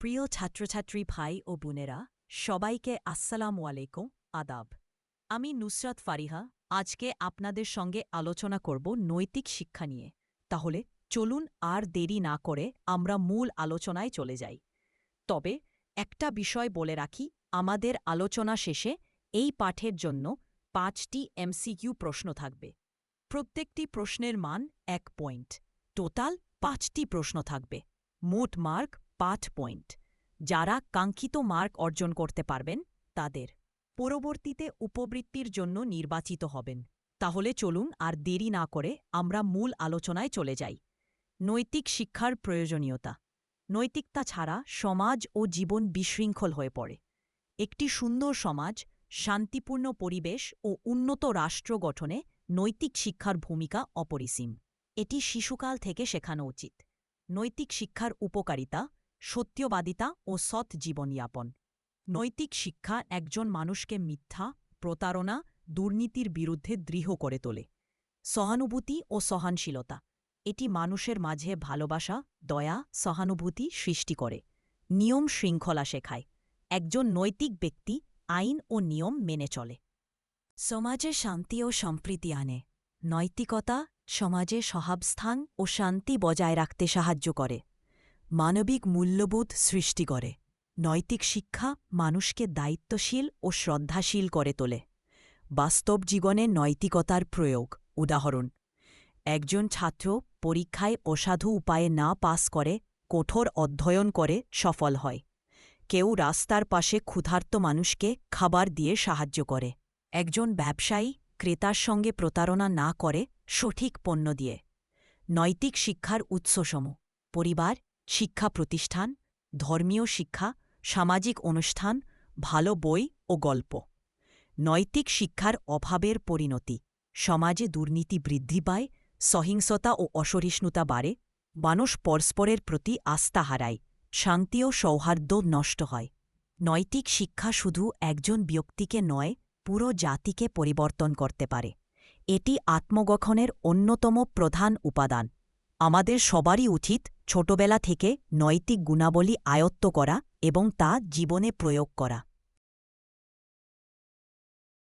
প্রিয় ছাত্রছাত্রী ভাই ও বোনেরা, সবাইকে আসসালামু আলাইকুম, আদাব। আমি নুসরাত ফারিহা। আজকে আপনাদের সঙ্গে আলোচনা করব নৈতিক শিক্ষা নিয়ে। তাহলে চলুন আর দেরি না করে আমরা মূল আলোচনায় চলে যাই। তবে একটা বিষয় বলে রাখি, আমাদের আলোচনা শেষে এই পাঠের জন্য 5টি এমসিকিউ প্রশ্ন থাকবে। প্রত্যেকটি প্রশ্নের মান 1 পয়েন্ট। টোটাল 5টি প্রশ্ন থাকবে। মোট মার্ক 5 পয়েন্ট। যারা কাঙ্ক্ষিত মার্ক অর্জন করতে পারবেন তাদের পরবর্তীতে উপবৃত্তির জন্য নির্বাচিত হবেন। তাহলে চলুন আর দেরি না করে আমরা মূল আলোচনায় চলে যাই। নৈতিক শিক্ষার প্রয়োজনীয়তা। নৈতিকতা ছাড়া সমাজ ও জীবন বিশৃঙ্খল হয়ে পড়ে। একটি সুন্দর সমাজ, শান্তিপূর্ণ পরিবেশ ও উন্নত রাষ্ট্র গঠনে নৈতিক শিক্ষার ভূমিকা অপরিসীম। এটি শিশুকাল থেকে শেখানো উচিত। নৈতিক শিক্ষার উপকারিতা: সত্যবাদিতা ও সৎ জীবনযাপন। নৈতিক শিক্ষা একজন মানুষকে মিথ্যা, প্রতারণা, দুর্নীতির বিরুদ্ধে দৃঢ় করে তোলে। সহানুভূতি ও সহনশীলতা: এটি মানুষের মাঝে ভালোবাসা, দয়া, সহানুভূতি সৃষ্টি করে। নিয়ম শৃঙ্খলা শেখায়। একজন নৈতিক ব্যক্তি আইন ও নিয়ম মেনে চলে। সমাজে শান্তি ও সম্প্রীতি আনে। নৈতিকতা সমাজে সহাবস্থান ও শান্তি বজায় রাখতে সাহায্য করে। মানবিক মূল্যবোধ সৃষ্টি করে। নৈতিক শিক্ষা মানুষকে দায়িত্বশীল ও শ্রদ্ধাশীল করে তোলে। বাস্তব জীবনে নৈতিকতার প্রয়োগ: উদাহরণ, একজন ছাত্র পরীক্ষায় অসাধু উপায়ে না পাস করে কঠোর অধ্যয়ন করে সফল হয়। কেউ রাস্তার পাশে ক্ষুধার্ত মানুষকে খাবার দিয়ে সাহায্য করে। একজন ব্যবসায়ী ক্রেতার সঙ্গে প্রতারণা না করে সঠিক পণ্য দিয়ে। নৈতিক শিক্ষার উৎসসমূহ: পরিবার, শিক্ষা প্রতিষ্ঠান, ধর্মীয় শিক্ষা, সামাজিক অনুষ্ঠান, ভালো বই ও গল্প। নৈতিক শিক্ষার অভাবের পরিণতি: সমাজে দুর্নীতি বৃদ্ধি পায়, সহিংসতা ও অসহিষ্ণুতা বাড়ে, মানুষ পরস্পরের প্রতি আস্থা হারায়, শান্তি ও সৌহার্দ্য নষ্ট হয়। নৈতিক শিক্ষা শুধু একজন ব্যক্তিকে নয়, পুরো জাতিকে পরিবর্তন করতে পারে। এটি আত্মগঠনের অন্যতম প্রধান উপাদান। আমাদের সবারই উচিত ছোটবেলা থেকে নৈতিক গুণাবলী আয়ত্ত করা এবং তা জীবনে প্রয়োগ করা।